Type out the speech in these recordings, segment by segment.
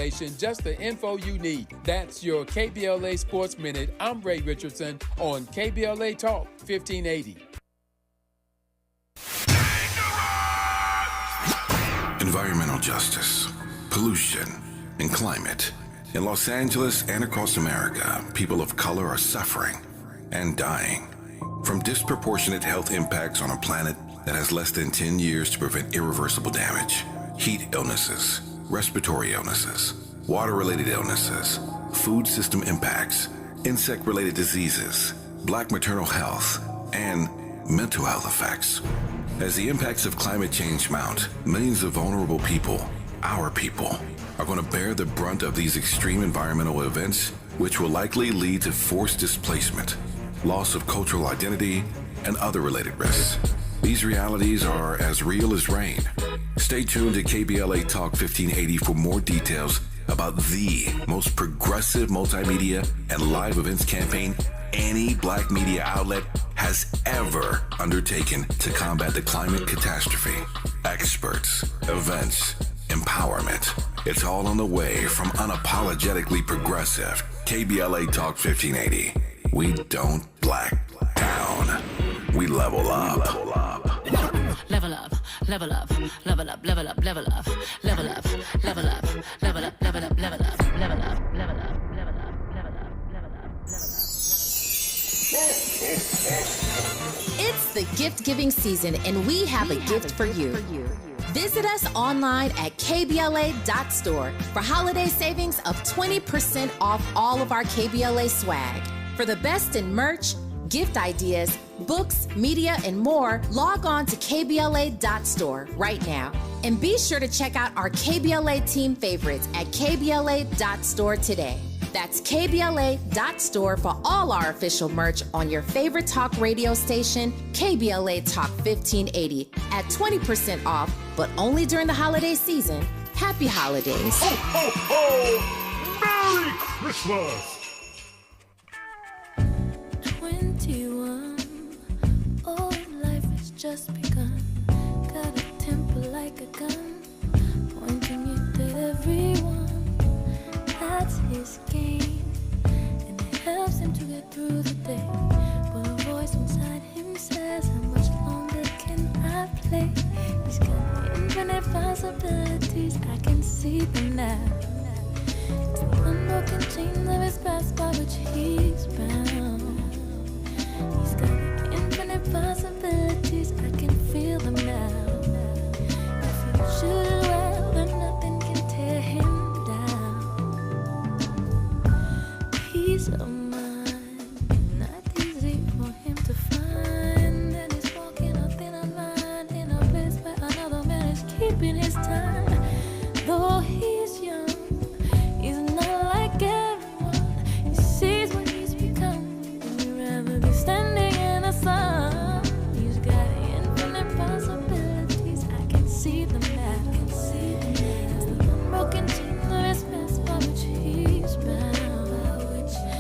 information, just the info you need. That's your KBLA Sports Minute. I'm Ray Richardson on KBLA Talk 1580. Environmental justice, pollution, and climate. In Los Angeles and across America, people of color are suffering and dying from disproportionate health impacts on a planet that has less than 10 years to prevent irreversible damage. Heat illnesses, respiratory illnesses, water-related illnesses, food system impacts, insect-related diseases, Black maternal health, and mental health effects. As the impacts of climate change mount, millions of vulnerable people, our people, are going to bear the brunt of these extreme environmental events, which will likely lead to forced displacement, loss of cultural identity, and other related risks. These realities are as real as rain. Stay tuned to KBLA Talk 1580 for more details about the most progressive multimedia and live events campaign any Black media outlet has ever undertaken to combat the climate catastrophe. Experts, events, empowerment. It's all on the way from Unapologetically Progressive. KBLA Talk 1580. We don't black down. We level up. Level up, level up, level up, level up, level up, level up, level up, level up, level up, level up, level up, level up, level up, level up, level up. It's the gift-giving season, and we have a gift for you. Visit us online at KBLA.store for holiday savings of 20% off all of our KBLA swag. For the best in merch, gift ideas, books, media, and more, log on to KBLA.store right now. And be sure to check out our KBLA team favorites at KBLA.store today. That's KBLA.store for all our official merch on your favorite talk radio station, KBLA Talk 1580, at 20% off, but only during the holiday season. Happy holidays. Ho, ho, ho! Merry Christmas! 21, oh, life has just begun. Got a temper like a gun, pointing it at everyone. That's his game, and it helps him to get through the day. But a voice inside him says, how much longer can I play? He's got infinite possibilities, I can see them now. It's the unbroken chains of his past by which he's bound. He's got infinite possibilities, I can feel them now. If you shoot it well, then nothing can tear him down. Peace of mind, not easy for him to find. And he's walking a thinner line in a place where another man is keeping his time. Though he's young, he's not like everyone. He sees what he's become. He'd rather be standing in the sun. He's got infinite possibilities. I can see them now. It's the unbroken chain of his past by which he's bound.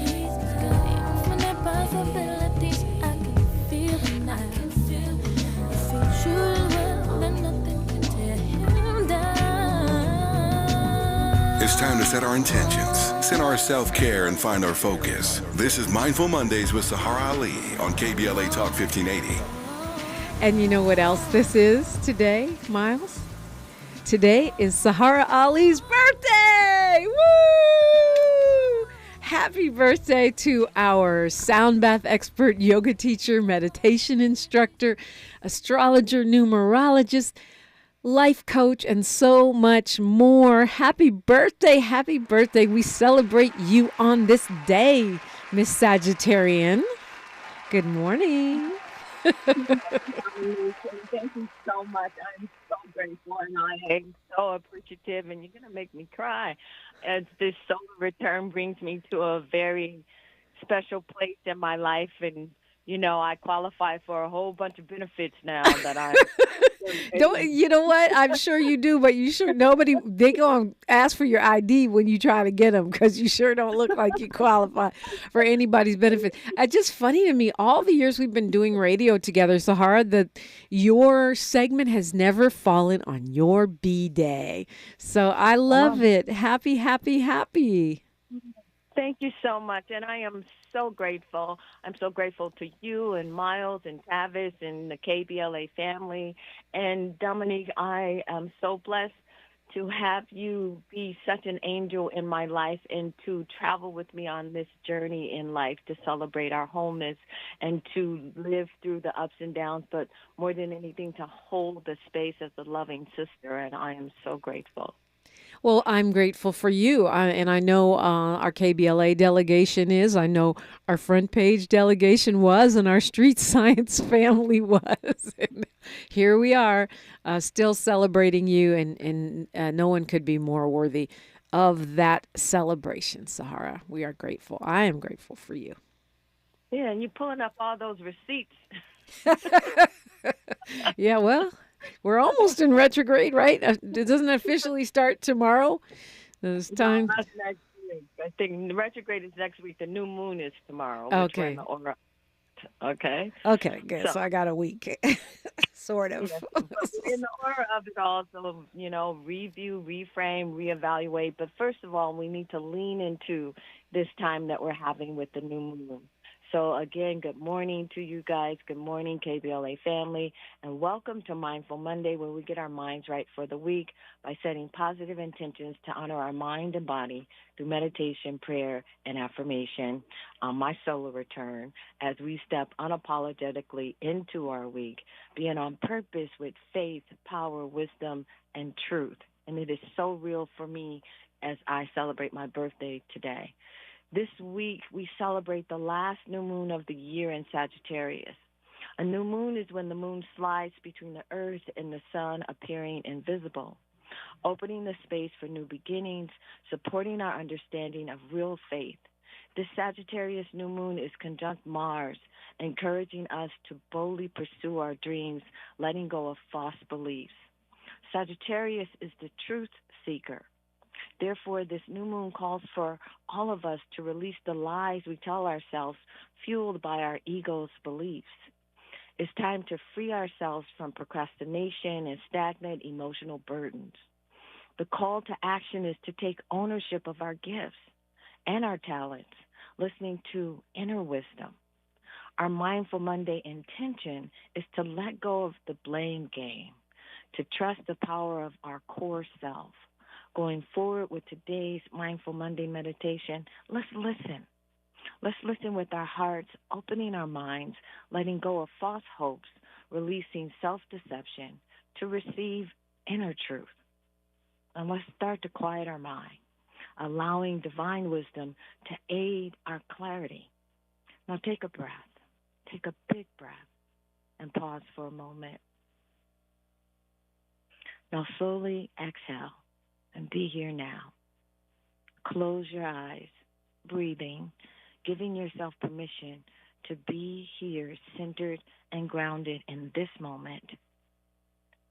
He's got infinite possibilities. I can feel them now. If he chooses well, then nothing can tear him down. It's time to set our intentions, set our self-care, and find our focus. This is Mindful Mondays with Saharah Ali on KBLA Talk 1580. And you know what else this is today, Miles? Today is Saharah Ali's birthday! Woo! Happy birthday to our sound bath expert, yoga teacher, meditation instructor, astrologer, numerologist, life coach, and so much more. Happy birthday, happy birthday. We celebrate you on this day, Miss Sagittarian. Good morning. Thank you so much. I'm so grateful, and I am so appreciative, and you're going to make me cry. As this solar return brings me to a very special place in my life, and I qualify for a whole bunch of benefits now that I. Don't you know what? I'm sure you do, but you sure they gonna ask for your ID when you try to get them because you sure don't look like you qualify for anybody's benefit. It's just funny to me. All the years we've been doing radio together, Saharah, that your segment has never fallen on your B day. So I love it. Happy, happy, happy. Thank you so much, and I am so grateful. I'm so grateful to you and Miles and Tavis and the KBLA family. And Dominique, I am so blessed to have you be such an angel in my life and to travel with me on this journey in life to celebrate our wholeness and to live through the ups and downs, but more than anything, to hold the space as a loving sister. And I am so grateful. Well, I'm grateful for you. And I know our KBLA delegation is. I know our front page delegation was, and our street science family was. And here we are, still celebrating you, and no one could be more worthy of that celebration, Saharah. We are grateful. I am grateful for you. Yeah, and you're pulling up all those receipts. Yeah, well, we're almost in retrograde, right? It doesn't officially start tomorrow. It's time. No, that's next week. I think the retrograde is next week. The new moon is tomorrow. Which we're in Okay. the aura. Okay. Okay, good. So, So I got a week, sort of. yes, but in the aura of it all, so, review, reframe, reevaluate. But first of all, we need to lean into this time that we're having with the new moon. So again, good morning to you guys. Good morning, KBLA family, and welcome to Mindful Monday, where we get our minds right for the week by setting positive intentions to honor our mind and body through meditation, prayer, and affirmation on my solar return as we step unapologetically into our week, being on purpose with faith, power, wisdom, and truth. And it is so real for me as I celebrate my birthday today. This week, we celebrate the last new moon of the year in Sagittarius. A new moon is when the moon slides between the earth and the sun, appearing invisible, opening the space for new beginnings, supporting our understanding of real faith. This Sagittarius new moon is conjunct Mars, encouraging us to boldly pursue our dreams, letting go of false beliefs. Sagittarius is the truth seeker. Therefore, this new moon calls for all of us to release the lies we tell ourselves, fueled by our ego's beliefs. It's time to free ourselves from procrastination and stagnant emotional burdens. The call to action is to take ownership of our gifts and our talents, listening to inner wisdom. Our Mindful Monday intention is to let go of the blame game, to trust the power of our core self. Going forward with today's Mindful Monday meditation, let's listen. Let's listen with our hearts, opening our minds, letting go of false hopes, releasing self-deception to receive inner truth. And let's start to quiet our mind, allowing divine wisdom to aid our clarity. Now take a breath. Take a big breath and pause for a moment. Now slowly exhale. And be here now. Close your eyes, breathing, giving yourself permission to be here, centered and grounded in this moment,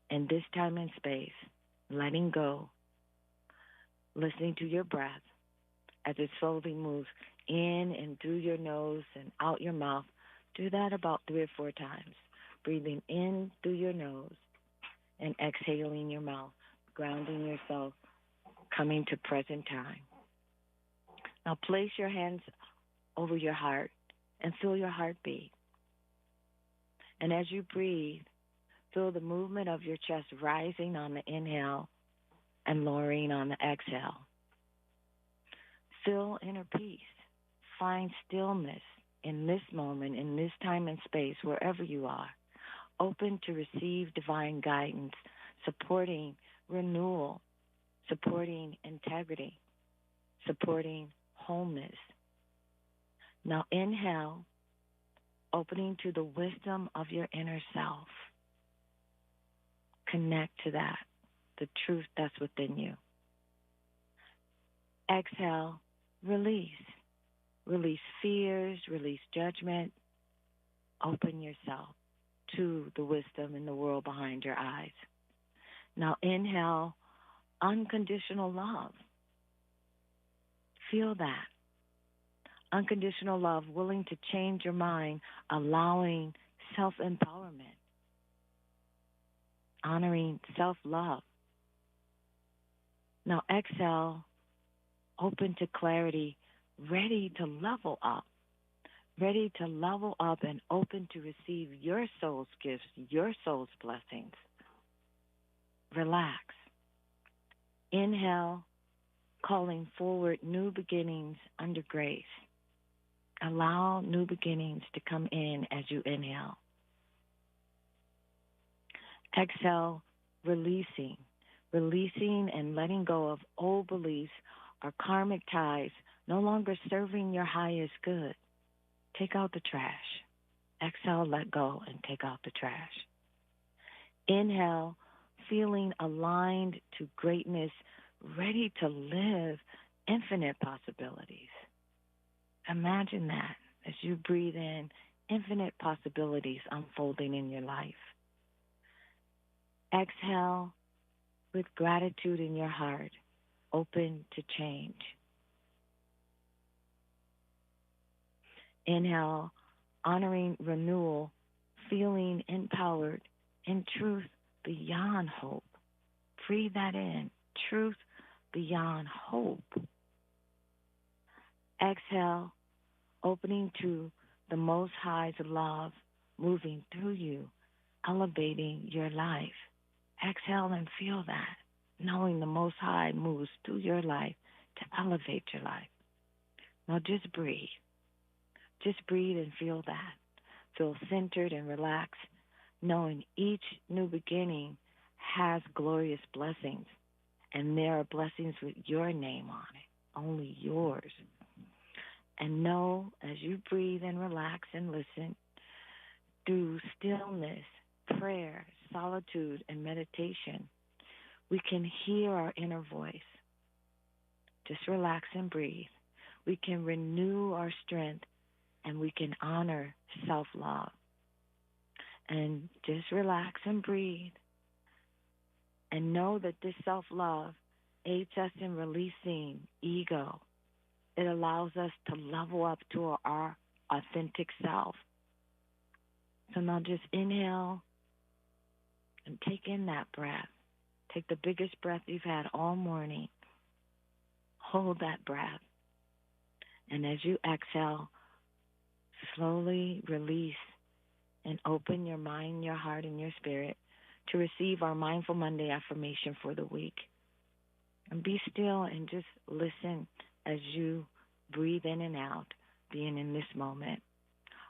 in this time and space, letting go, listening to your breath as it slowly moves in and through your nose and out your mouth. Do that about 3 or 4 times, breathing in through your nose and exhaling your mouth, grounding yourself, coming to present time. Now place your hands over your heart and feel your heartbeat. And as you breathe, feel the movement of your chest rising on the inhale and lowering on the exhale. Feel inner peace. Find stillness in this moment, in this time and space, wherever you are. Open to receive divine guidance, supporting renewal, supporting integrity, supporting wholeness. Now inhale, opening to the wisdom of your inner self. Connect to that, the truth that's within you. Exhale, release. Release fears, release judgment, open yourself to the wisdom in the world behind your eyes. Now inhale unconditional love. Feel that. Unconditional love, willing to change your mind, allowing self-empowerment, honoring self-love. Now exhale, open to clarity, ready to level up. Ready to level up and open to receive your soul's gifts, your soul's blessings. Relax. Inhale, calling forward new beginnings under grace. Allow new beginnings to come in as you inhale. Exhale, releasing and letting go of old beliefs or karmic ties no longer serving your highest good. Take out the trash. Exhale, let go, and take out the trash. Inhale, feeling aligned to greatness, ready to live infinite possibilities. Imagine that as you breathe in, infinite possibilities unfolding in your life. Exhale with gratitude in your heart, open to change. Inhale, honoring renewal, feeling empowered in truth beyond hope. Breathe that in, truth beyond hope. Exhale, opening to the Most High's love, moving through you, elevating your life. Exhale and feel that, knowing the Most High moves through your life to elevate your life. Now just breathe. Just breathe and feel that. Feel centered and relaxed, knowing each new beginning has glorious blessings. And there are blessings with your name on it, only yours. And know as you breathe and relax and listen, through stillness, prayer, solitude, and meditation, we can hear our inner voice. Just relax and breathe. We can renew our strength, and we can honor self-love. And just relax and breathe. And know that this self-love aids us in releasing ego. It allows us to level up to our authentic self. So now just inhale and take in that breath. Take the biggest breath you've had all morning. Hold that breath. And as you exhale, slowly release and open your mind, your heart, and your spirit to receive our Mindful Monday affirmation for the week. And be still and just listen as you breathe in and out, being in this moment.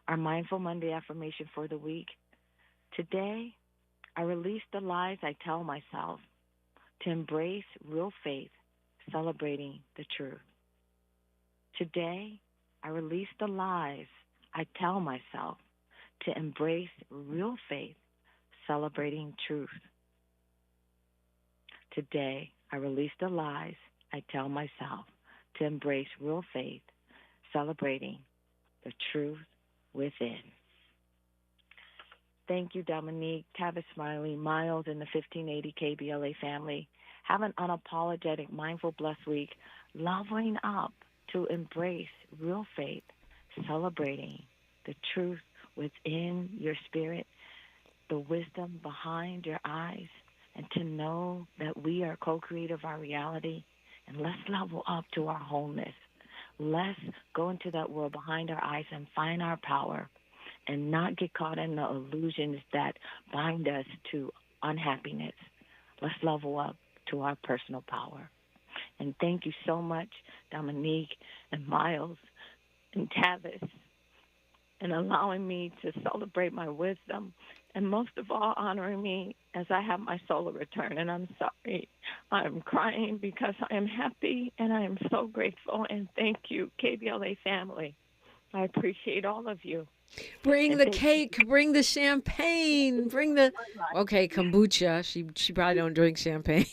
Our Mindful Monday affirmation for the week. Today, I release the lies I tell myself to embrace real faith, celebrating the truth. Today, I release the lies I tell myself to embrace real faith, celebrating truth. Today, I release the lies I tell myself to embrace real faith, celebrating the truth within. Thank you, Dominique, Tavis Smiley, Miles, and the 1580 KBLA family. Have an unapologetic, mindful, blessed week, leveling up to embrace real faith, celebrating the truth within your spirit, the wisdom behind your eyes, and to know that we are co-creator of our reality. And let's level up to our wholeness. Let's go into that world behind our eyes and find our power and not get caught in the illusions that bind us to unhappiness. Let's level up to our personal power. And thank you so much, Dominique and Miles and Tavis, and allowing me to celebrate my wisdom, and most of all, honoring me as I have my solar return. And I'm sorry, I'm crying because I am happy, and I am so grateful. And thank you, KBLA family. I appreciate all of you. Bring the cake, bring the champagne, bring the, okay, kombucha. She probably don't drink champagne.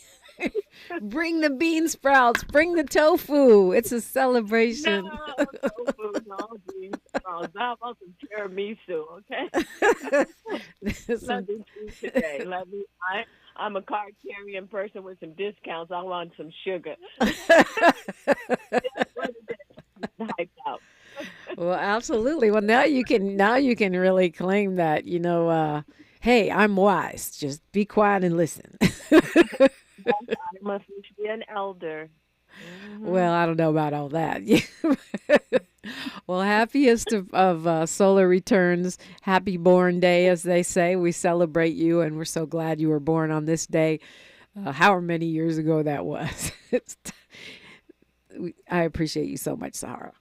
Bring the bean sprouts, bring the tofu. It's a celebration. No, tofu, no beans. I want some tiramisu, okay? Nothing to today. I'm a card-carrying person with some discounts. I want some sugar. Hyped out. Well, absolutely. Well, now you can really claim that, hey, I'm wise. Just be quiet and listen. I must be an elder. Mm-hmm. Well, I don't know about all that. Well, happiest of solar returns. Happy born day, as they say. We celebrate you, and we're so glad you were born on this day, however many years ago that was. I appreciate you so much, Saharah.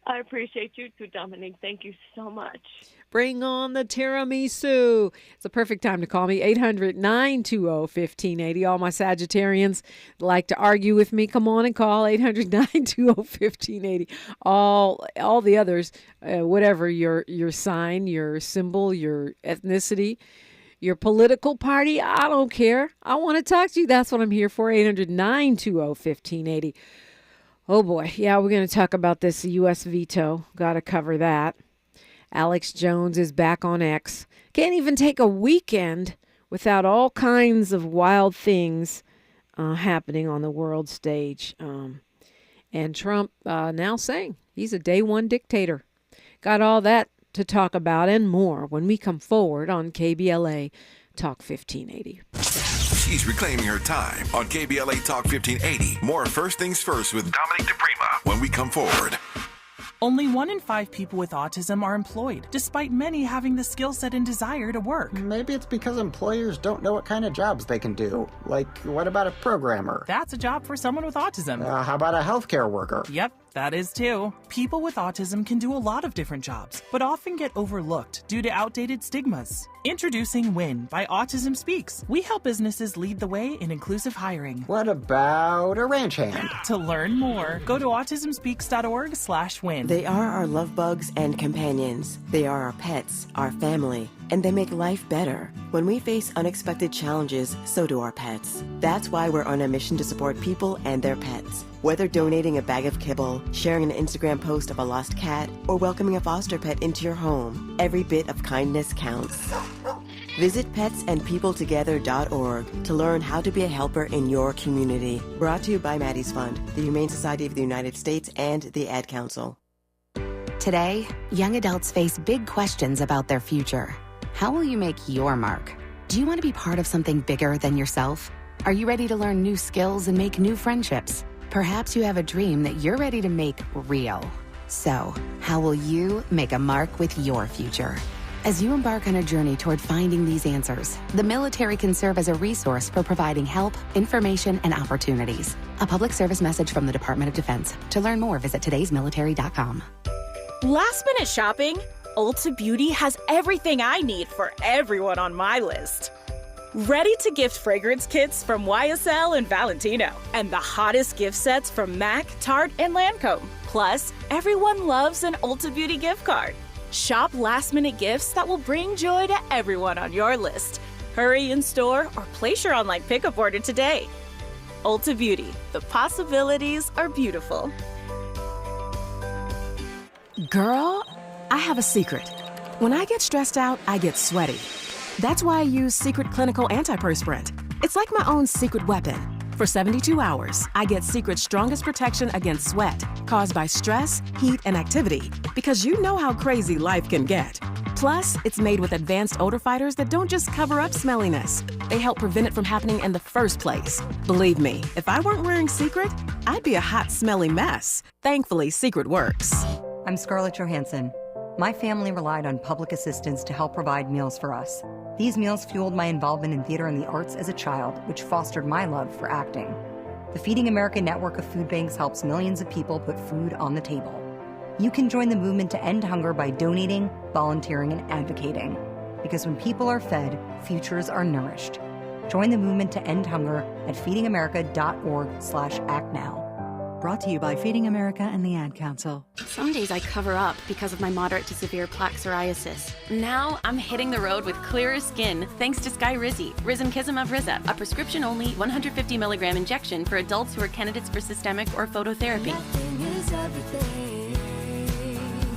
I appreciate you too, Dominique. Thank you so much. Bring on the tiramisu. It's a perfect time to call me, 800-920-1580. All my Sagittarians like to argue with me. Come on and call, 800-920-1580. All the others, whatever your sign, your symbol, your ethnicity, your political party, I don't care. I want to talk to you. That's what I'm here for, 800-920-1580. Oh, boy. Yeah, we're going to talk about this U.S. veto. Got to cover that. Alex Jones is back on X. Can't even take a weekend without all kinds of wild things happening on the world stage. And Trump now saying he's a day one dictator. Got all that to talk about and more when we come forward on KBLA Talk 1580. She's reclaiming her time on KBLA Talk 1580. More First Things First with Dominique DiPrima when we come forward. Only 1 in 5 people with autism are employed, despite many having the skill set and desire to work. Maybe it's because employers don't know what kind of jobs they can do. Like, what about a programmer? That's a job for someone with autism. How about a healthcare worker? Yep, that is too. People with autism can do a lot of different jobs, but often get overlooked due to outdated stigmas. Introducing WIN by Autism Speaks. We help businesses lead the way in inclusive hiring. What about a ranch hand? To learn more, go to autismspeaks.org/win. They are our love bugs and companions. They are our pets, our family, and they make life better. When we face unexpected challenges, so do our pets. That's why we're on a mission to support people and their pets. Whether donating a bag of kibble, sharing an Instagram post of a lost cat, or welcoming a foster pet into your home, every bit of kindness counts. Visit petsandpeopletogether.org to learn how to be a helper in your community. Brought to you by Maddie's Fund, the Humane Society of the United States, and the Ad Council. Today, young adults face big questions about their future. How will you make your mark? Do you want to be part of something bigger than yourself? Are you ready to learn new skills and make new friendships? Perhaps you have a dream that you're ready to make real. So, how will you make a mark with your future? As you embark on a journey toward finding these answers, the military can serve as a resource for providing help, information, and opportunities. A public service message from the Department of Defense. To learn more, visit today'smilitary.com. Last minute shopping? Ulta Beauty has everything I need for everyone on my list. Ready to gift fragrance kits from YSL and Valentino. And the hottest gift sets from MAC, Tarte, and Lancome. Plus, everyone loves an Ulta Beauty gift card. Shop last-minute gifts that will bring joy to everyone on your list. Hurry in store or place your online pickup order today. Ulta Beauty. The possibilities are beautiful. Girl, I have a secret. When I get stressed out, I get sweaty. That's why I use Secret Clinical Antiperspirant. It's like my own secret weapon. For 72 hours, I get Secret's strongest protection against sweat caused by stress, heat, and activity, because you know how crazy life can get. Plus, it's made with advanced odor fighters that don't just cover up smelliness. They help prevent it from happening in the first place. Believe me, if I weren't wearing Secret, I'd be a hot, smelly mess. Thankfully, Secret works. I'm Scarlett Johansson. My family relied on public assistance to help provide meals for us. These meals fueled my involvement in theater and the arts as a child, which fostered my love for acting. The Feeding America network of food banks helps millions of people put food on the table. You can join the movement to end hunger by donating, volunteering, and advocating. Because when people are fed, futures are nourished. Join the movement to end hunger at feedingamerica.org/actnow. Brought to you by Feeding America and the Ad Council. Some days I cover up because of my moderate to severe plaque psoriasis. Now I'm hitting the road with clearer skin thanks to Skyrizi, Risankizumab Riza, a prescription-only 150 milligram injection for adults who are candidates for systemic or phototherapy.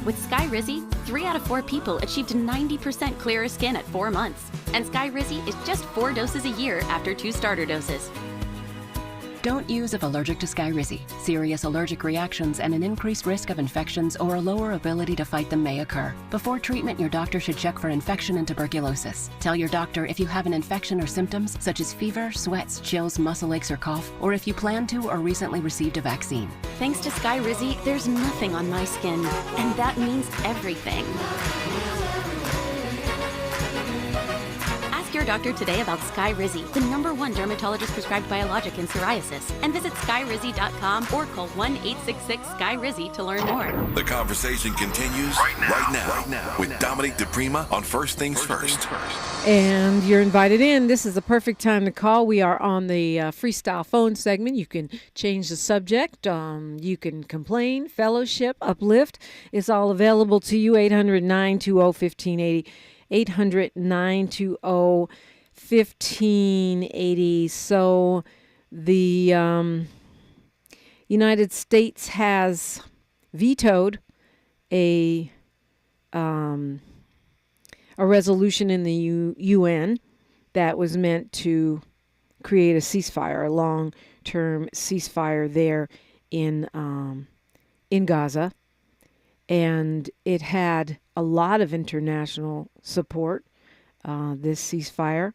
With Sky Rizzy, 3 out of 4 people achieved 90% clearer skin at 4 months. And Sky Rizzy is just 4 doses a year after 2 starter doses. Don't use if allergic to Skyrizi. Serious allergic reactions and an increased risk of infections or a lower ability to fight them may occur. Before treatment, your doctor should check for infection and tuberculosis. Tell your doctor if you have an infection or symptoms such as fever, sweats, chills, muscle aches, or cough, or if you plan to or recently received a vaccine. Thanks to Sky Rizzy, there's nothing on my skin, and that means everything. Ask your doctor today about Sky Rizzy, the #1 dermatologist prescribed biologic in psoriasis, and visit skyrizzy.com or call 1-866-SKY-RIZZY to learn more. The conversation continues right now with Dominique DiPrima on First Things First. And you're invited in. This is the perfect time to call. We are on the freestyle phone segment. You can change the subject. You can complain, fellowship, uplift. It's all available to you. 800-920-1580. 800-920-1580. So the United States has vetoed a resolution in the UN that was meant to create a ceasefire, a long-term ceasefire there in Gaza. And it had a lot of international support, this ceasefire.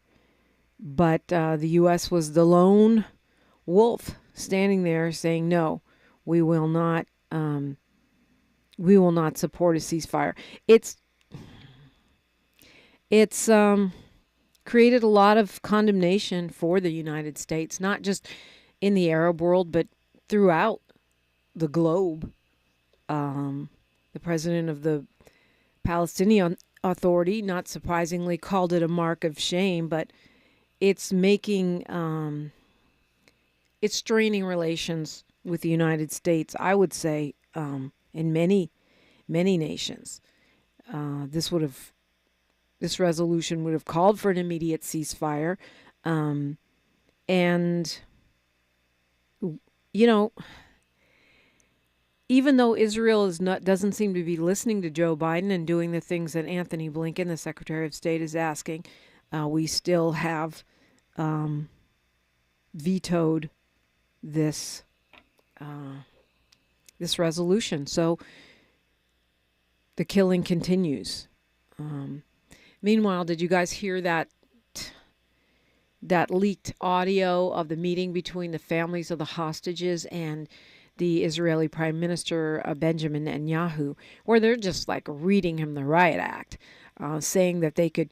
But the U.S. was the lone wolf standing there saying, no, we will not support a ceasefire. It's created a lot of condemnation for the United States, not just in the Arab world, but throughout the globe. The president of the Palestinian Authority, not surprisingly, called it a mark of shame, but it's making, it's straining relations with the United States, I would say, in many, many nations. This resolution would have called for an immediate ceasefire. And, you know, even though Israel doesn't seem to be listening to Joe Biden and doing the things that Anthony Blinken, the Secretary of State, is asking, we still have vetoed this resolution. So the killing continues. Meanwhile, did you guys hear that leaked audio of the meeting between the families of the hostages and the Israeli Prime Minister Benjamin Netanyahu, where they're just like reading him the riot act, saying that they could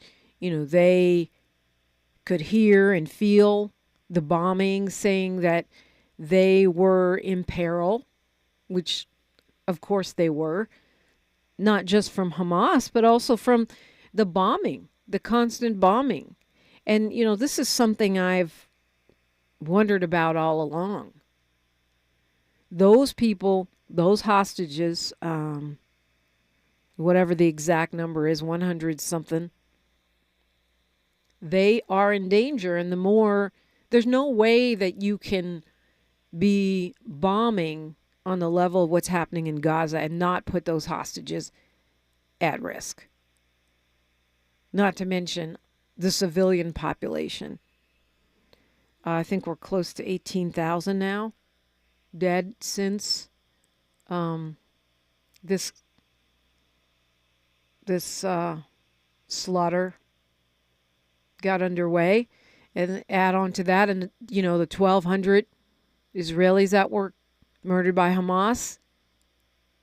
hear and feel the bombing, saying that they were in peril, which of course they were, not just from Hamas, but also from the bombing, the constant bombing. And, you know, this is something I've wondered about all along. Those people, those hostages, whatever the exact number is, 100 something, they are in danger. And there's no way that you can be bombing on the level of what's happening in Gaza and not put those hostages at risk. Not to mention the civilian population. I think we're close to 18,000 now dead since this slaughter got underway. And add on to that, and you know, the 1,200 Israelis that were murdered by Hamas,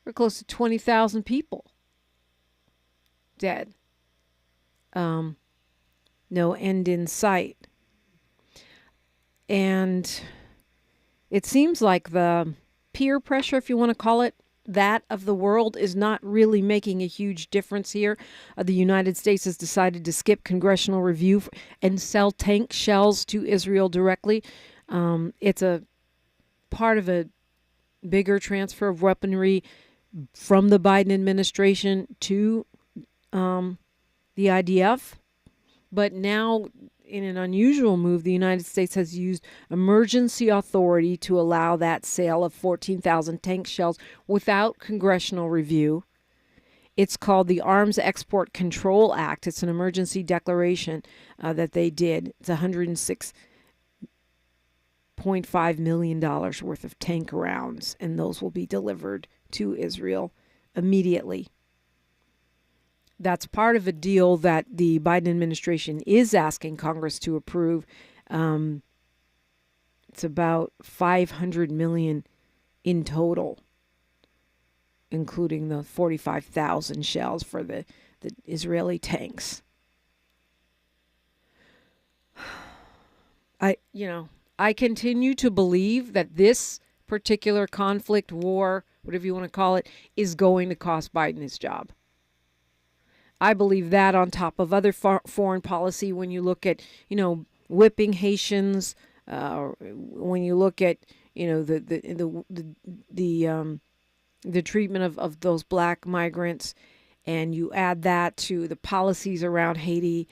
we're close to 20,000 people dead. No end in sight. And it seems like the peer pressure, if you want to call it that, of the world is not really making a huge difference here. The United States has decided to skip congressional review and sell tank shells to Israel directly. It's a part of a bigger transfer of weaponry from the Biden administration to the IDF. But now, in an unusual move, the United States has used emergency authority to allow that sale of 14,000 tank shells without congressional review. It's called the Arms Export Control Act. It's an emergency declaration that they did. It's $106.5 million worth of tank rounds, and those will be delivered to Israel immediately. That's part of a deal that the Biden administration is asking Congress to approve. It's about $500 million in total, including the 45,000 shells for the Israeli tanks. I continue to believe that this particular conflict, war, whatever you want to call it, is going to cost Biden his job. I believe that on top of other foreign policy, when you look at, whipping Haitians, when you look at, the treatment of those black migrants, and you add that to the policies around Haiti,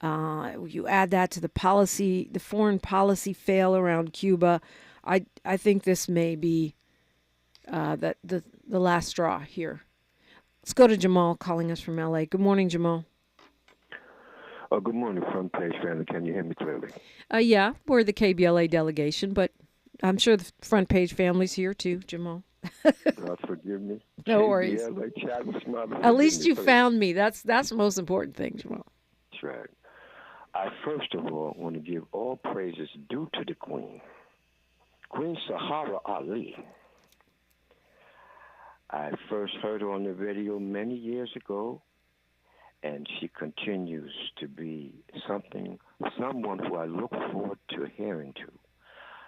you add that to the foreign policy fail around Cuba, I think this may be the last straw here. Let's go to Jamal calling us from LA. Good morning, Jamal. Good morning, Front Page family. Can you hear me clearly? Yeah, we're the KBLA delegation, but I'm sure the Front Page family's here too, Jamal. God forgive me. No worries. At least you found me. That's the most important thing, Jamal. That's right. I first of all want to give all praises due to the Queen Saharah Ali. I first heard her on the radio many years ago, and she continues to be someone who I look forward to hearing to.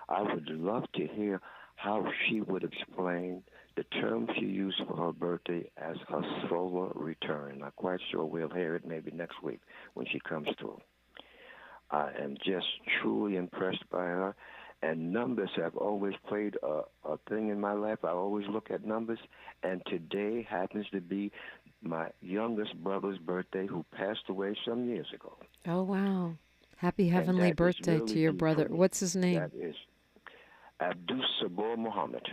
I would love to hear how she would explain the term she used for her birthday as her solar return. I'm quite sure we'll hear it maybe next week when she comes through. I am just truly impressed by her. And numbers have always played a thing in my life. I always look at numbers. And today happens to be my youngest brother's birthday, who passed away some years ago. Oh, wow. Happy heavenly birthday really to your brother. What's his name? That is Abdus Sabor Muhammad.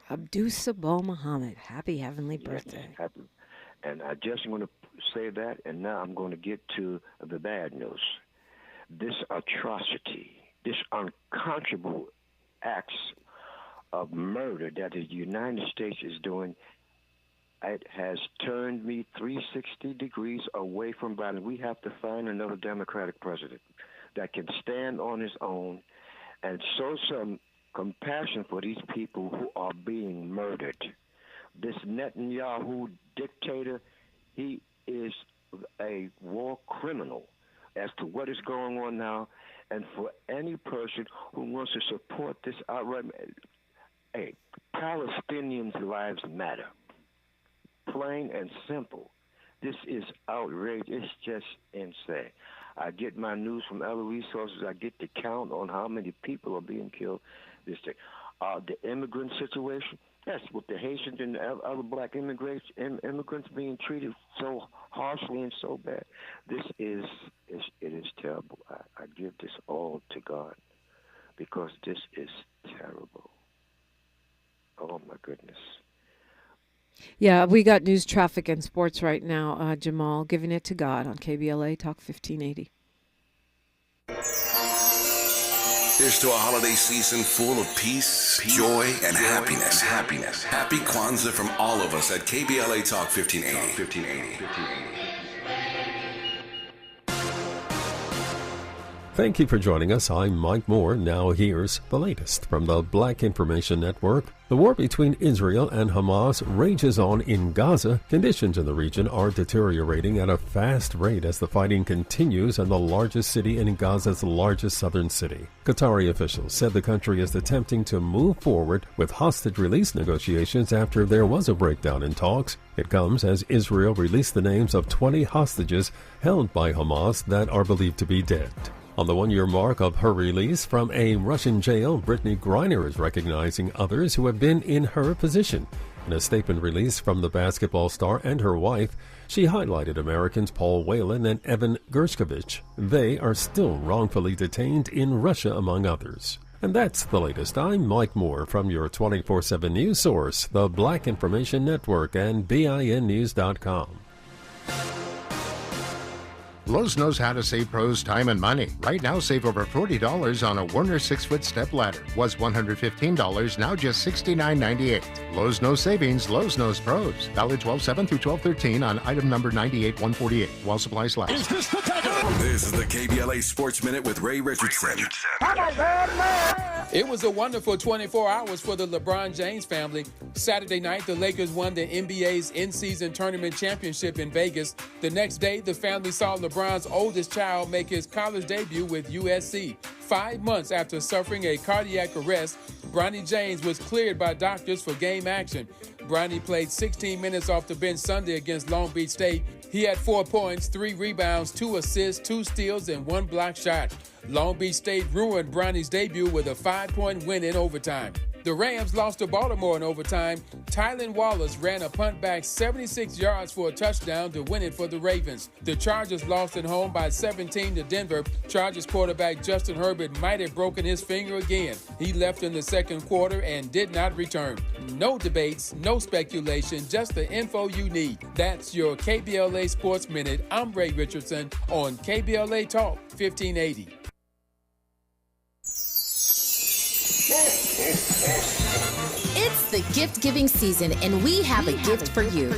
Abdus Sabor Muhammad. Happy heavenly birthday. Happy. And I just want to say that, and now I'm going to get to the bad news. This atrocity, this unconscionable acts of murder that the United States is doing, it has turned me 360 degrees away from Biden. We have to find another Democratic president that can stand on his own and show some compassion for these people who are being murdered. This Netanyahu dictator, he is a war criminal as to what is going on now. And for any person who wants to support this outright, hey, Palestinians' lives matter. Plain and simple. This is outrageous. It's just insane. I get my news from other resources. I get the count on how many people are being killed. This thing. The immigrant situation, yes, with the Haitians and the other black immigrants being treated so harshly and so bad. It is terrible. I give this all to God because this is terrible. Oh, my goodness. Yeah, we got news, traffic, and sports right now. Jamal, giving it to God on KBLA Talk 1580. Here's to a holiday season full of peace, joy, and happiness. Happy Kwanzaa from all of us at KBLA Talk 1580. Thank you for joining us. I'm Mike Moore. Now here's the latest from the Black Information Network. The war between Israel and Hamas rages on in Gaza. Conditions in the region are deteriorating at a fast rate as the fighting continues in the largest city in Gaza's largest southern city. Qatari officials said the country is attempting to move forward with hostage release negotiations after there was a breakdown in talks. It comes as Israel released the names of 20 hostages held by Hamas that are believed to be dead. On the one-year mark of her release from a Russian jail, Brittany Griner is recognizing others who have been in her position. In a statement released from the basketball star and her wife, she highlighted Americans Paul Whelan and Evan Gershkovich. They are still wrongfully detained in Russia, among others. And that's the latest. I'm Mike Moore from your 24/7 news source, the Black Information Network and BINnews.com. Lowe's knows how to save pros time and money. Right now, save over $40 on a Werner 6-foot step ladder. Was $115, now just $69.98. Lowe's knows savings, Lowe's knows pros. Valid 12/7 through 12/13 on item number 98-148 while supplies last. This is the KBLA Sports Minute with Ray Richardson. It was a wonderful 24 hours for the LeBron James family. Saturday night, the Lakers won the NBA's in-season tournament championship in Vegas. The next day, the family saw LeBron's oldest child make his college debut with USC. 5 months after suffering a cardiac arrest, Bronny James was cleared by doctors for game action. Bronny played 16 minutes off the bench Sunday against Long Beach State. He had 4 points, 3 rebounds, 2 assists, 2 steals, and 1 block shot. Long Beach State ruined Bronny's debut with a 5-point win in overtime. The Rams lost to Baltimore in overtime. Tylan Wallace ran a punt back 76 yards for a touchdown to win it for the Ravens. The Chargers lost at home by 17 to Denver. Chargers quarterback Justin Herbert might have broken his finger again. He left in the second quarter and did not return. No debates, no speculation, just the info you need. That's your KBLA Sports Minute. I'm Ray Richardson on KBLA Talk 1580. It's the gift-giving season, and we have a gift for you.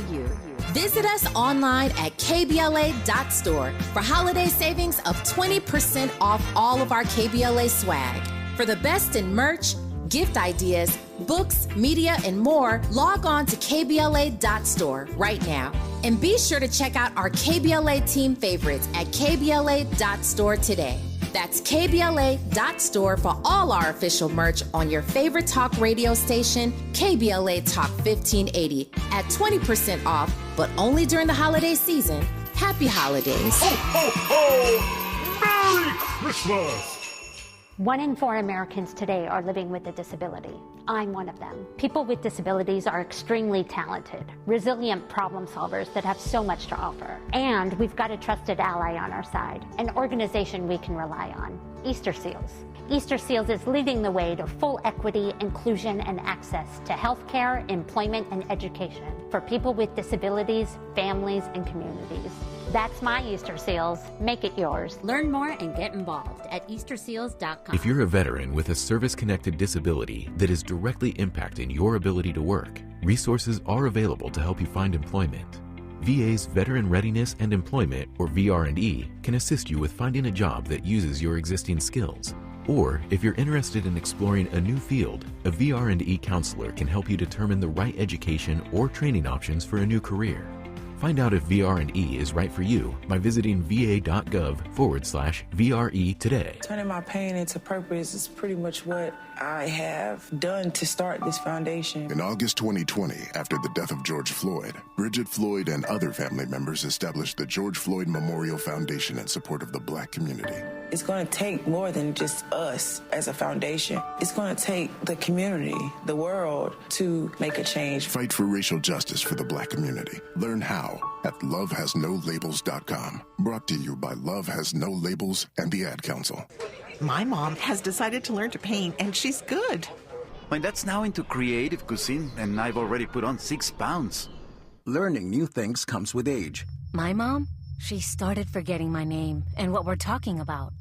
Visit us online at KBLA.store for holiday savings of 20% off all of our KBLA swag. For the best in merch, gift ideas, books, media, and more, log on to KBLA.store right now. And be sure to check out our KBLA team favorites at KBLA.store today. That's KBLA.store for all our official merch on your favorite talk radio station, KBLA Talk 1580, at 20% off, but only during the holiday season. Happy holidays. Ho, ho, ho! Merry Christmas! 1 in 4 Americans today are living with a disability. I'm one of them. People with disabilities are extremely talented, resilient problem solvers that have so much to offer. And we've got a trusted ally on our side, an organization we can rely on, Easter Seals. Easter Seals is leading the way to full equity, inclusion, and access to healthcare, employment, and education for people with disabilities, families, and communities. That's my Easter Seals. Make it yours. Learn more and get involved at easterseals.com. If you're a veteran with a service-connected disability that is directly impacting your ability to work, resources are available to help you find employment. VA's Veteran Readiness and Employment, or VR&E, can assist you with finding a job that uses your existing skills. Or, if you're interested in exploring a new field, a VR&E counselor can help you determine the right education or training options for a new career. Find out if VR&E is right for you by visiting va.gov/VRE today. Turning my pain into purpose is pretty much what I have done to start this foundation. In August 2020, after the death of George Floyd, Bridget Floyd and other family members established the George Floyd Memorial Foundation in support of the Black community. It's going to take more than just us as a foundation. It's going to take the community, the world, to make a change. Fight for racial justice for the Black community. Learn how at lovehasnolabels.com. Brought to you by Love Has No Labels and the Ad Council. My mom has decided to learn to paint, and she's good. My dad's now into creative cuisine, and I've already put on 6 pounds. Learning new things comes with age. My mom, she started forgetting my name and what we're talking about.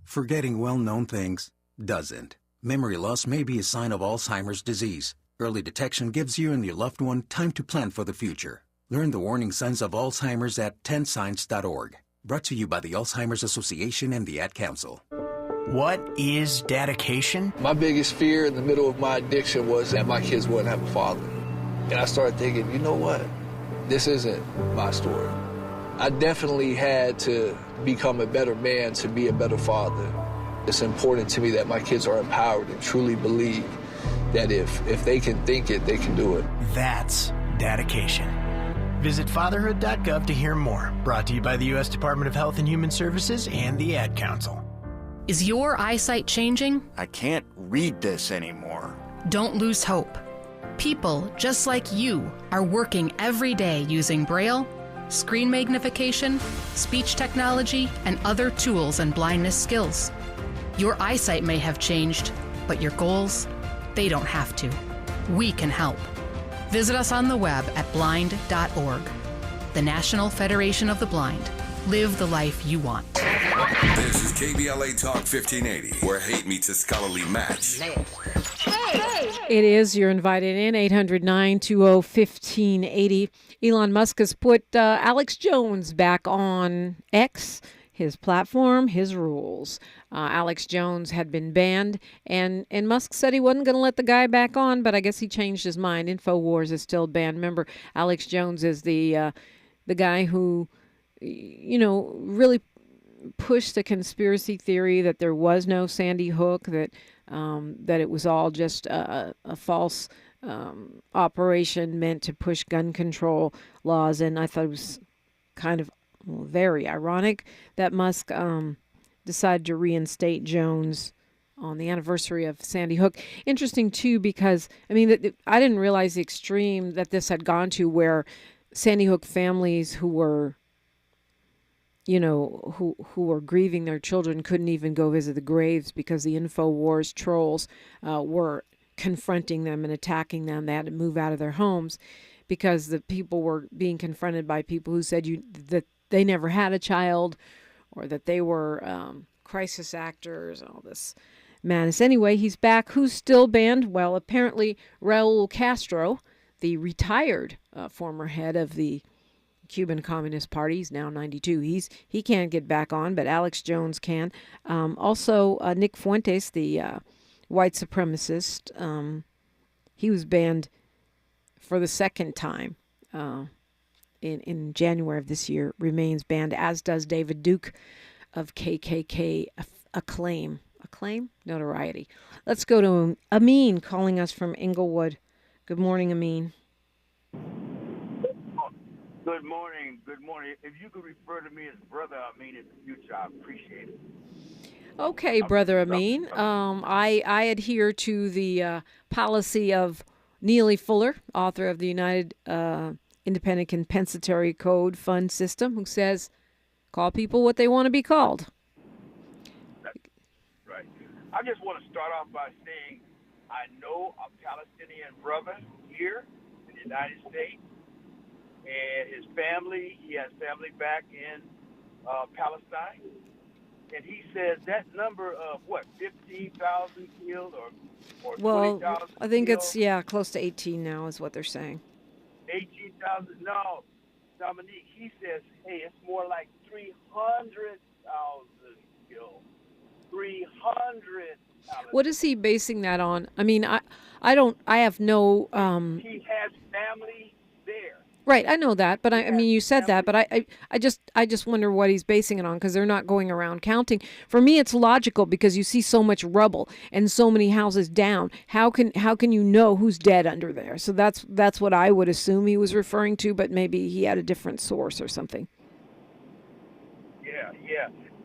Forgetting well-known things doesn't. Memory loss may be a sign of Alzheimer's disease. Early detection gives you and your loved one time to plan for the future. Learn the warning signs of Alzheimer's at 10signs.org. Brought to you by the Alzheimer's Association and the Ad Council. What is dedication? My biggest fear in the middle of my addiction was that my kids wouldn't have a father. And I started thinking, you know what? This isn't my story. I definitely had to become a better man to be a better father. It's important to me that my kids are empowered and truly believe that if they can think it, they can do it. That's dedication. Visit fatherhood.gov to hear more. Brought to you by the U.S. Department of Health and Human Services and the Ad Council. Is your eyesight changing? I can't read this anymore. Don't lose hope. People just like you are working every day using Braille, screen magnification, speech technology, and other tools and blindness skills. Your eyesight may have changed, But your goals, they don't have to. We can help. Visit us on the web at blind.org. The National Federation of the Blind. Live the life you want. This is KBLA Talk 1580, where hate meets a scholarly match. It is. You're invited in. 800-920-1580. Elon Musk has put Alex Jones back on X, his platform, his rules. Alex Jones had been banned, and Musk said he wasn't going to let the guy back on, but I guess he changed his mind. InfoWars is still banned. Remember, Alex Jones is the guy who, really pushed the conspiracy theory that there was no Sandy Hook, that it was all just a false operation meant to push gun control laws. And I thought it was kind of very ironic that Musk decided to reinstate Jones on the anniversary of Sandy Hook. Interesting, too, because, I didn't realize the extreme that this had gone to, where Sandy Hook families who were who were grieving their children couldn't even go visit the graves because the InfoWars trolls were confronting them and attacking them. They had to move out of their homes because the people were being confronted by people who said that they never had a child, or that they were crisis actors, all this madness. Anyway, he's back. Who's still banned? Well, apparently Raul Castro, the retired former head of the Cuban Communist Party. He's now 92. He can't get back on, but Alex Jones can. Also, Nick Fuentes, the white supremacist, he was banned for the second time in January of this year, remains banned, as does David Duke of KKK acclaim, notoriety. Let's go to Amin calling us from Inglewood. Good morning, Amin. Good morning. Good morning. If you could refer to me as Brother Amin in the future, I appreciate it. Okay, Brother Amin. I adhere to the policy of Neely Fuller, author of the United Independent Compensatory Code Fund System, who says, call people what they want to be called. That's right. I just want to start off by saying I know a Palestinian brother here in the United States, and his family, he has family back in Palestine. And he says that number of, 15,000 killed or 20,000 I think killed? it's, close to 18 now is what they're saying. 18,000? No, Dominique, he says, hey, it's more like 300,000 killed. 300,000. What is he basing that on? I have no... He has family there. Right, I know that, but you said that, but I just wonder what he's basing it on, because they're not going around counting. For me, it's logical because you see so much rubble and so many houses down. How can you know who's dead under there? So that's what I would assume he was referring to, but maybe he had a different source or something. Yeah.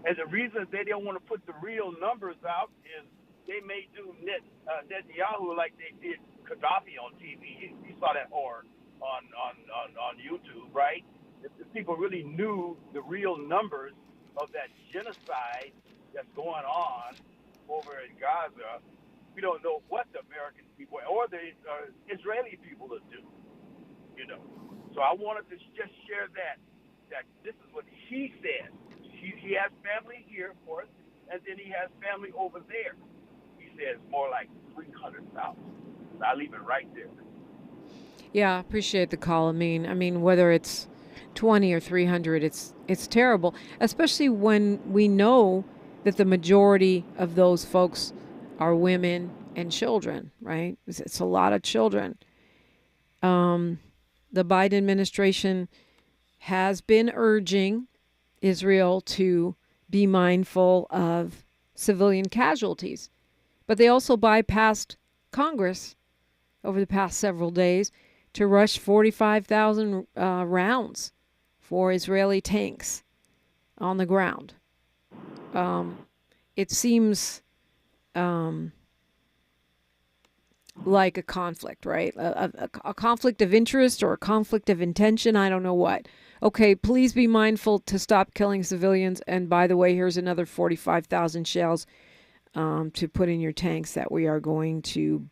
And the reason they don't want to put the real numbers out is they may do Netanyahu like they did Gaddafi on TV. You saw that horror on YouTube, right? If people really knew the real numbers of that genocide that's going on over in Gaza, we don't know what the American people or the Israeli people will do, So I wanted to just share that this is what he said. He has family here, of course, and then he has family over there. He says more like 300,000. I leave it right there. Yeah, appreciate the call. I mean, whether it's 20 or 300, it's terrible, especially when we know that the majority of those folks are women and children, right? It's a lot of children. The Biden administration has been urging Israel to be mindful of civilian casualties, but they also bypassed Congress over the past several days to rush 45,000 rounds for Israeli tanks on the ground. It seems like a conflict, right? A conflict of interest or a conflict of intention. I don't know what. Okay, please be mindful to stop killing civilians. And by the way, here's another 45,000 shells. to put in your tanks that we are going to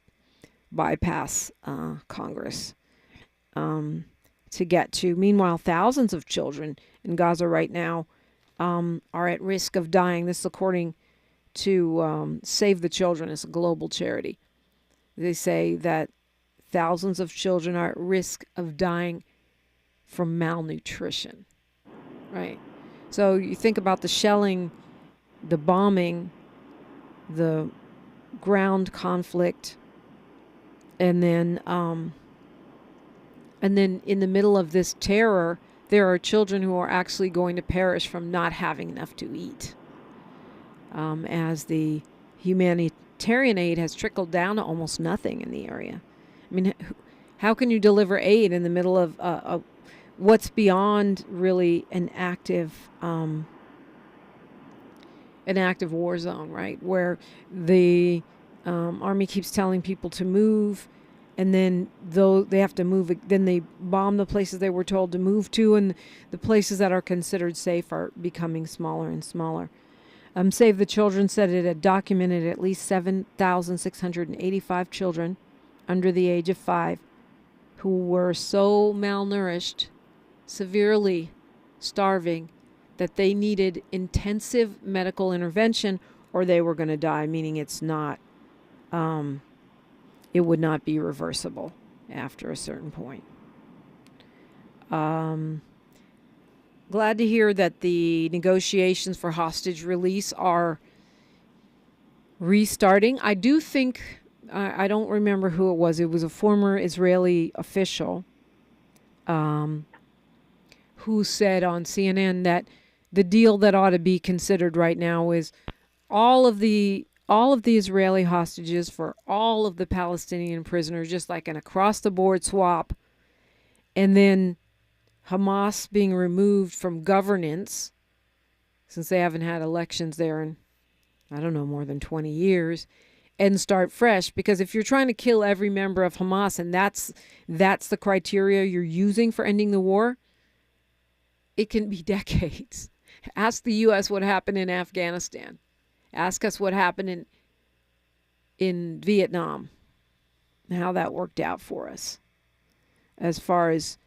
bypass Congress to get to. Meanwhile, thousands of children in Gaza right now are at risk of dying. This, according to Save the Children, is a global charity. They say that thousands of children are at risk of dying from malnutrition, right? So you think about the shelling, the bombing, the ground conflict, and then in the middle of this terror, there are children who are actually going to perish from not having enough to eat, as the humanitarian aid has trickled down to almost nothing in the area. I mean, how can you deliver aid in the middle of what's beyond really an active war zone, right? Where the army keeps telling people to move, and then though they have to move, then they bomb the places they were told to move to, and the places that are considered safe are becoming smaller and smaller. Save the Children said it had documented at least 7,685 children under the age of 5 who were so malnourished, severely starving, that they needed intensive medical intervention or they were going to die, meaning it would not be reversible after a certain point. Glad to hear that the negotiations for hostage release are restarting. I do think, I don't remember who it was. It was a former Israeli official who said on CNN that the deal that ought to be considered right now is all of the Israeli hostages for all of the Palestinian prisoners, just like an across-the-board swap, and then Hamas being removed from governance, since they haven't had elections there in, I don't know, more than 20 years, and start fresh. Because if you're trying to kill every member of Hamas, and that's the criteria you're using for ending the war, it can be decades. Ask the U.S. what happened in Afghanistan. Ask us what happened in Vietnam and how that worked out for us as far as,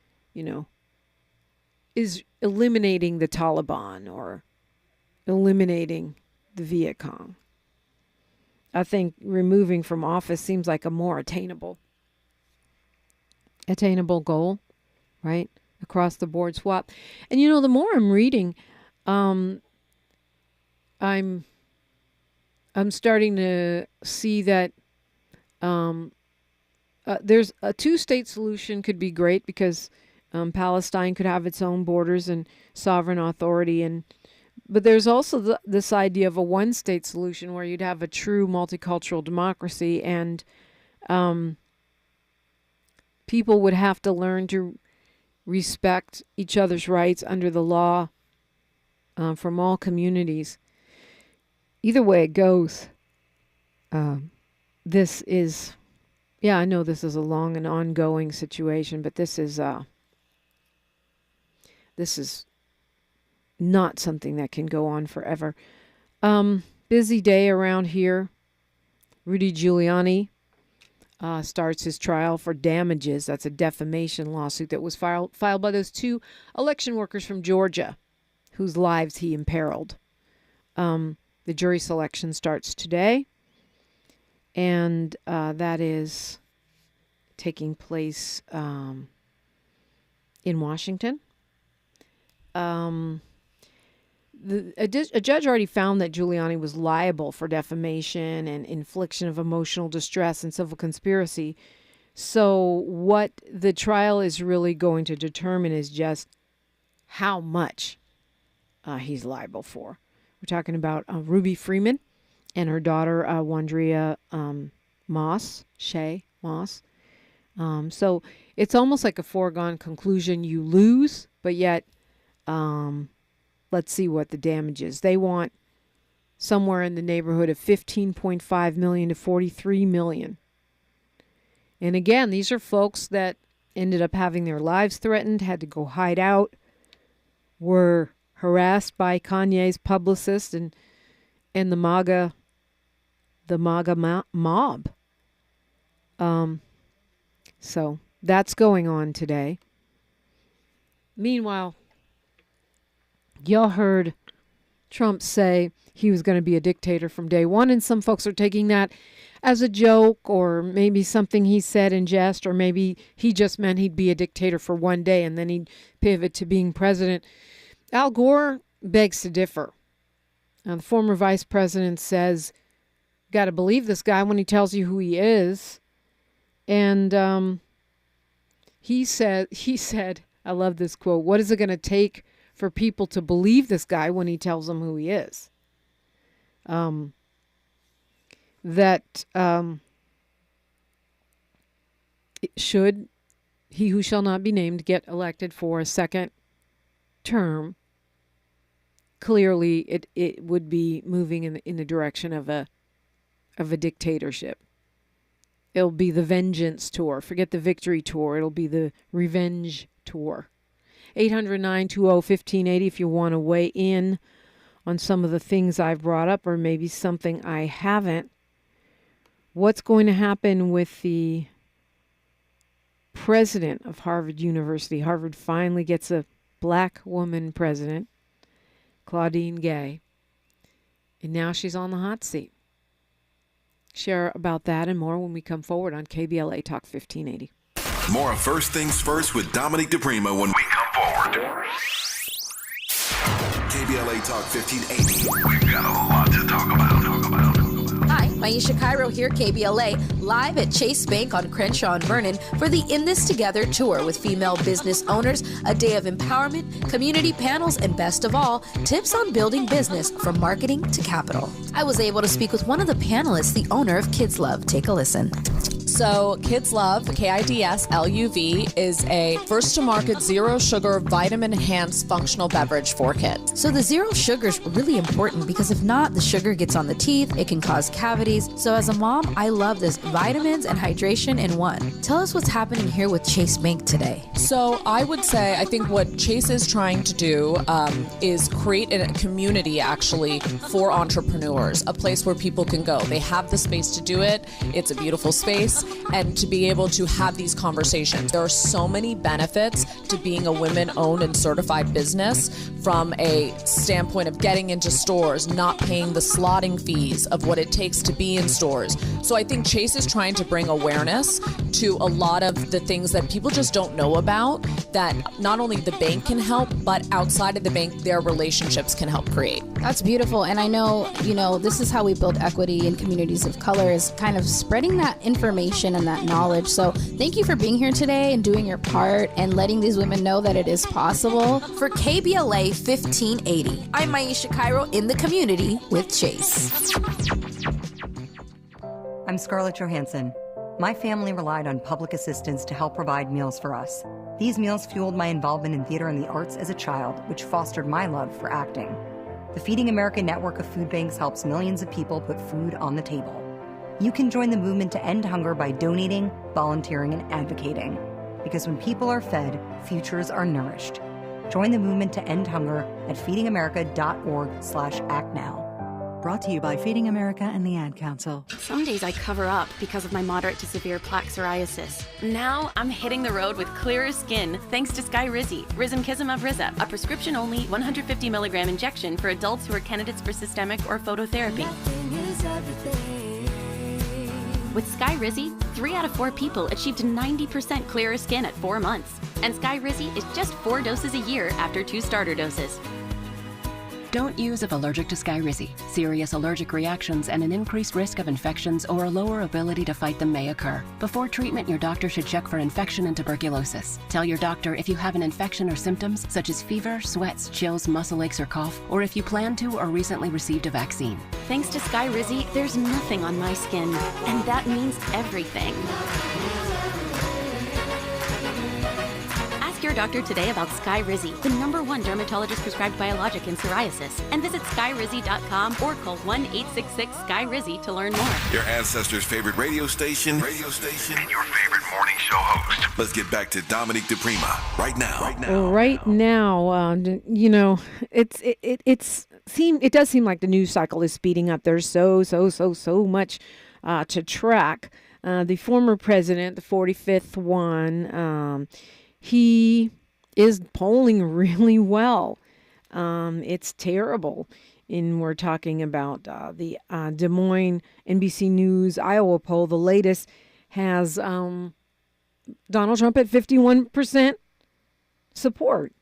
is eliminating the Taliban or eliminating the Viet Cong. I think removing from office seems like a more attainable goal, right? Across the board swap. And the more I'm reading, I'm starting to see that there's a two-state solution could be great because Palestine could have its own borders and sovereign authority, but there's also this idea of a one-state solution where you'd have a true multicultural democracy, and people would have to learn to respect each other's rights under the law from all communities. Either way it goes, this is, I know this is a long and ongoing situation, but this is not something that can go on forever. Busy day around here. Rudy Giuliani starts his trial for damages. That's a defamation lawsuit that was filed by those 2 election workers from Georgia whose lives he imperiled. The jury selection starts today, and that is taking place in Washington. A judge already found that Giuliani was liable for defamation and infliction of emotional distress and civil conspiracy. So what the trial is really going to determine is just how much he's liable for. We're talking about Ruby Freeman and her daughter, Wandrea Shea Moss. So it's almost like a foregone conclusion. You lose, but yet let's see what the damage is. They want somewhere in the neighborhood of $15.5 million to $43 million. And again, these are folks that ended up having their lives threatened, had to go hide out, were harassed by Kanye's publicist and the MAGA the MAGA mob. So that's going on today. Meanwhile, y'all heard Trump say he was going to be a dictator from day one, and some folks are taking that as a joke, or maybe something he said in jest, or maybe he just meant he'd be a dictator for one day and then he'd pivot to being president. Al Gore begs to differ. Now, the former vice president says, got to believe this guy when he tells you who he is. And he said, I love this quote, what is it going to take for people to believe this guy when he tells them who he is? Should he who shall not be named get elected for a second term, clearly it would be moving in the direction of a dictatorship. It'll be the vengeance tour. Forget the victory tour. It'll be the revenge tour. 800-920-1580 if you want to weigh in on some of the things I've brought up, or maybe something I haven't. What's going to happen with the president of Harvard University? Harvard finally gets a black woman president, Claudine Gay, and now she's on the hot seat. Share about that and more when we come forward on KBLA Talk 1580. More of First Things First with Dominique DiPrima when we come forward. KBLA Talk 1580. We've got a lot to talk about. Hi, Maisha Cairo here, KBLA, live at Chase Bank on Crenshaw and Vernon for the In This Together tour with female business owners, a day of empowerment, community panels, and best of all, tips on building business from marketing to capital. I was able to speak with one of the panelists, the owner of Kids Love. Take a listen. So Kids Love, KIDSLUV, is a first-to-market zero-sugar, vitamin-enhanced functional beverage for kids. So the zero sugar is really important because if not, the sugar gets on the teeth, it can cause cavities. So as a mom, I love this vitamins and hydration in one. Tell us what's happening here with Chase Bank today. So I would say, I think what Chase is trying to do is create a community actually for entrepreneurs, a place where people can go. They have the space to do it. It's a beautiful space. And to be able to have these conversations. There are so many benefits to being a women-owned and certified business, from a standpoint of getting into stores, not paying the slotting fees of what it takes to be in stores. So I think Chase is trying to bring awareness to a lot of the things that people just don't know about, that not only the bank can help, but outside of the bank, their relationships can help create. That's beautiful. And I know, this is how we build equity in communities of color, is kind of spreading that information and that knowledge. So thank you for being here today and doing your part and letting these women know that it is possible. For KBLA 1580, I'm Maisha Cairo in the community with Chase. I'm Scarlett Johansson. My family relied on public assistance to help provide meals for us. These meals fueled my involvement in theater and the arts as a child, which fostered my love for acting. The Feeding America network of food banks helps millions of people put food on the table. You can join the movement to end hunger by donating, volunteering, and advocating. Because when people are fed, futures are nourished. Join the movement to end hunger at feedingamerica.org/actnow. Brought to you by Feeding America and the Ad Council. Some days I cover up because of my moderate to severe plaque psoriasis. Now I'm hitting the road with clearer skin thanks to Skyrizi, Risankizumab Riza, a prescription-only 150 milligram injection for adults who are candidates for systemic or phototherapy. With Skyrizi, 3 out of 4 people achieved 90% clearer skin at 4 months. And Skyrizi is just 4 doses a year after 2 starter doses. Don't use if allergic to Skyrizi. Serious allergic reactions and an increased risk of infections or a lower ability to fight them may occur. Before treatment, your doctor should check for infection and tuberculosis. Tell your doctor if you have an infection or symptoms such as fever, sweats, chills, muscle aches, or cough, or if you plan to or recently received a vaccine. Thanks to Skyrizi, there's nothing on my skin, and that means everything. Ask your doctor today about Skyrizi, the #1 dermatologist prescribed biologic in psoriasis, and visit skyrizi.com or call 1-866-SKY-RIZZI to learn more. Your ancestors' favorite radio station, and your favorite morning show host. Let's get back to Dominique DiPrima right now. Right now, you know, it does seem like the news cycle is speeding up. There's so much to track. The former president, the 45th one, he is polling really well. It's terrible. And we're talking about the Des Moines NBC News Iowa poll. The latest has Donald Trump at 51% support.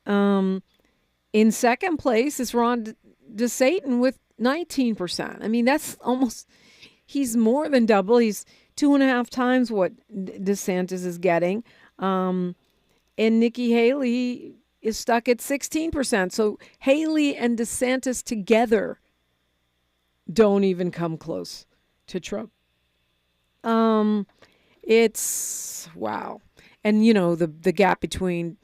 In second place is Ron DeSantis with 19%. I mean, that's almost, he's more than double. He's 2.5 times what DeSantis is getting. And Nikki Haley is stuck at 16%. So Haley and DeSantis together don't even come close to Trump. It's wow. And, you know, the gap between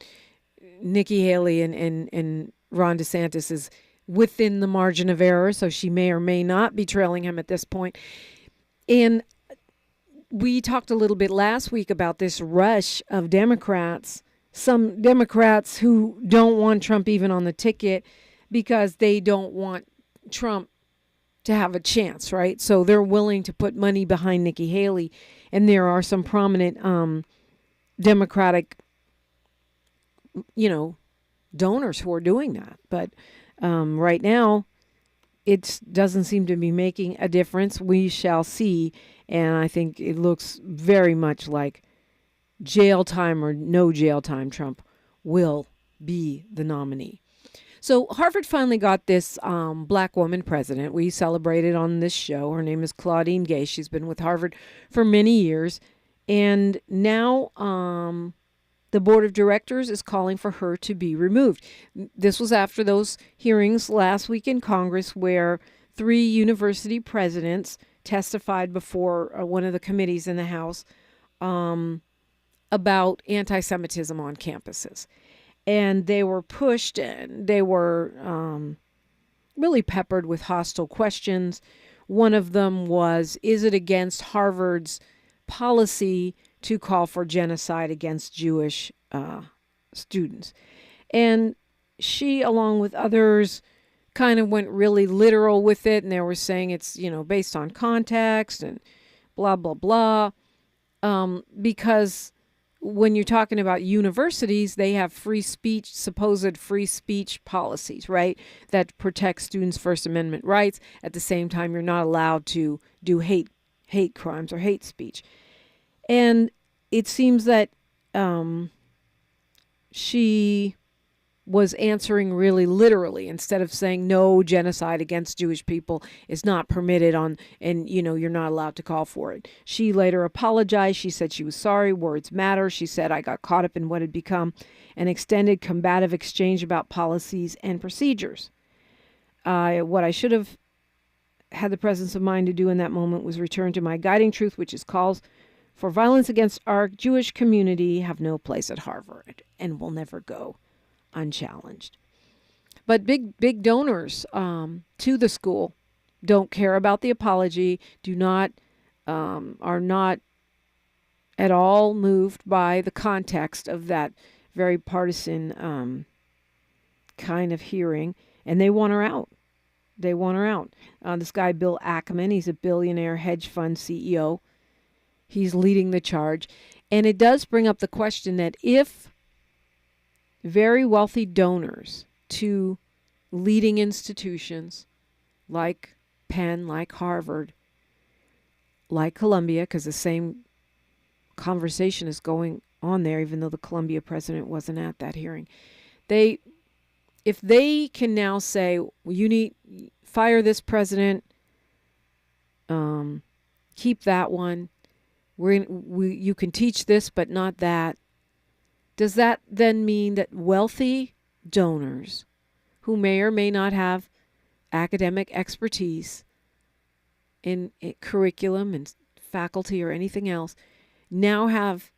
Nikki Haley and Ron DeSantis is within the margin of error, so she may or may not be trailing him at this point. And we talked a little bit last week about this rush of Democrats, some Democrats who don't want Trump even on the ticket because they don't want Trump to have a chance, right? So they're willing to put money behind Nikki Haley. And there are some prominent Democratic, you know, donors who are doing that. But right now, it doesn't seem to be making a difference. We shall see. And I think it looks very much like jail time or no jail time, Trump will be the nominee. So Harvard finally got this black woman president. We celebrated on this show. Her name is Claudine Gay. She's been with Harvard for many years. And now the board of directors is calling for her to be removed. This was after those hearings last week in Congress where 3 university presidents testified before one of the committees in the House about anti-Semitism on campuses. And they were pushed and they were really peppered with hostile questions. One of them was, is it against Harvard's policy to call for genocide against Jewish students? And she, along with others, kind of went really literal with it. And they were saying it's, you know, based on context and blah, blah, blah. Because when you're talking about universities, they have free speech, supposed free speech policies, right? That protect students' First Amendment rights. At the same time, you're not allowed to do hate crimes or hate speech. And it seems that she was answering really literally instead of saying no, genocide against Jewish people is not permitted and you know, you're not allowed to call for it. She later apologized. She said she was sorry. Words matter. She said, I got caught up in what had become an extended combative exchange about policies and procedures. What I should have had the presence of mind to do in that moment was return to my guiding truth, which is calls for violence against our Jewish community have no place at Harvard and will never go unchallenged. But big donors to the school don't care about the apology, are not at all moved by the context of that very partisan kind of hearing, and they want her out. They want her out. This guy, Bill Ackman, he's a billionaire hedge fund CEO. He's leading the charge. And it does bring up the question that if very wealthy donors to leading institutions like Penn, like Harvard, like Columbia, because the same conversation is going on there, even though the Columbia president wasn't at that hearing. If they can now say, well, you need fire this president, keep that one, you can teach this but not that. Does that then mean that wealthy donors who may or may not have academic expertise in curriculum and faculty or anything else now have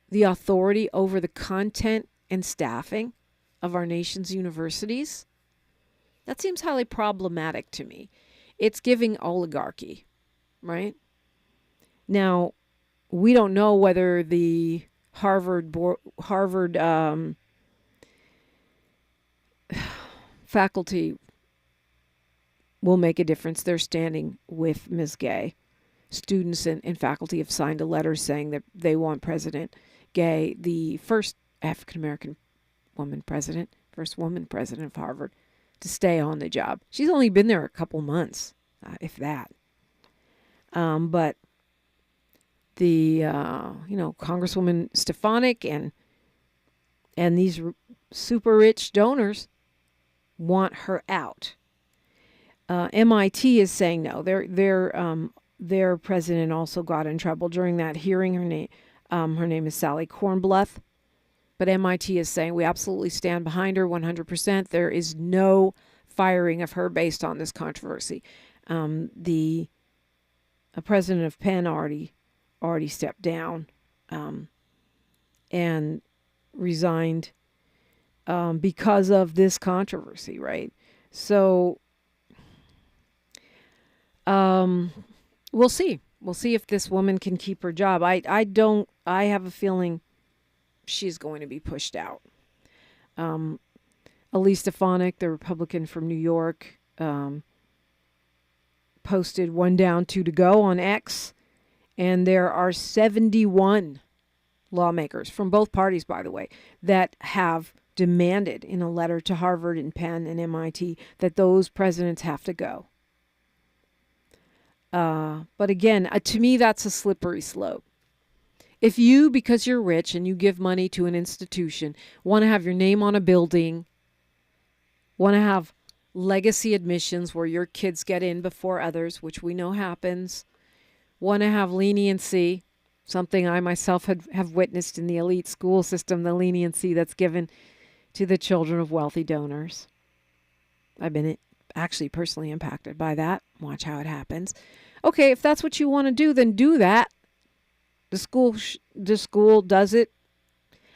the authority over the content and staffing of our nation's universities? That seems highly problematic to me. It's giving oligarchy, right? Now, we don't know whether the Harvard faculty will make a difference. They're standing with Ms. Gay. Students and faculty have signed a letter saying that they want President Gay, the first African-American woman president, first woman president of Harvard, to stay on the job. She's only been there a couple months, if that. But the, Congresswoman Stefanik and these super rich donors want her out. MIT is saying no. Their president also got in trouble during that hearing. Her name is Sally Kornbluth. But MIT is saying we absolutely stand behind her 100%. There is no firing of her based on this controversy. The president of Penn already stepped down and resigned because of this controversy, right? So we'll see. We'll see if this woman can keep her job. I have a feeling she's going to be pushed out. Elise Stefanik, the Republican from New York, posted 1 down, 2 to go on X. And there are 71 lawmakers from both parties, by the way, that have demanded in a letter to Harvard and Penn and MIT that those presidents have to go. But again, to me, that's a slippery slope. If you, because you're rich and you give money to an institution, want to have your name on a building, want to have legacy admissions where your kids get in before others, which we know happens, want to have leniency, something I myself have witnessed in the elite school system, the leniency that's given to the children of wealthy donors. I've been actually personally impacted by that. Watch how it happens. Okay, if that's what you want to do, then do that. The school does it.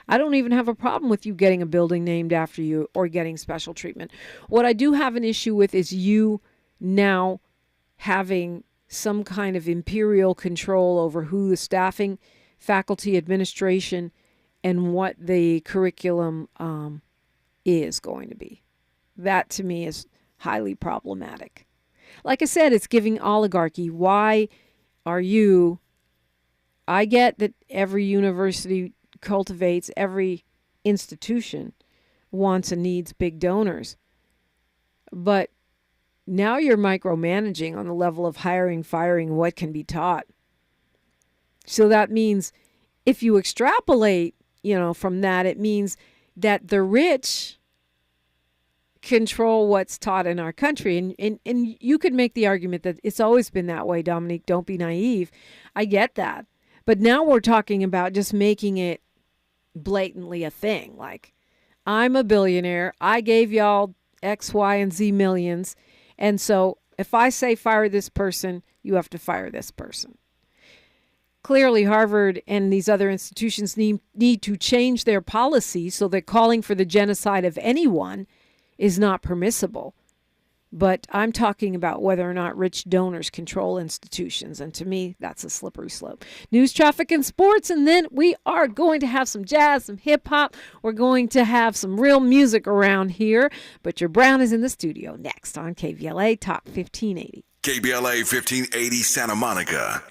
I don't even have a problem with you getting a building named after you or getting special treatment. What I do have an issue with is you now having some kind of imperial control over who the staffing, faculty, administration, and what the curriculum is going to be. That, to me, is highly problematic. Like I said, it's giving oligarchy. Why are you... I get that every university cultivates, every institution wants and needs big donors. But now you're micromanaging on the level of hiring, firing, what can be taught. So that means if you extrapolate, from that, it means that the rich control what's taught in our country. And you could make the argument that it's always been that way, Dominique. Don't be naive. I get that. But now we're talking about just making it blatantly a thing. Like, I'm a billionaire. I gave y'all X, Y, and Z millions. And so if I say fire this person, you have to fire this person. Clearly, Harvard and these other institutions need to change their policy so that calling for the genocide of anyone is not permissible. But I'm talking about whether or not rich donors control institutions. And to me, that's a slippery slope. News, traffic, and sports. And then we are going to have some jazz, some hip hop. We're going to have some real music around here. Butcher Brown is in the studio next on KBLA Talk 1580. KBLA 1580 Santa Monica.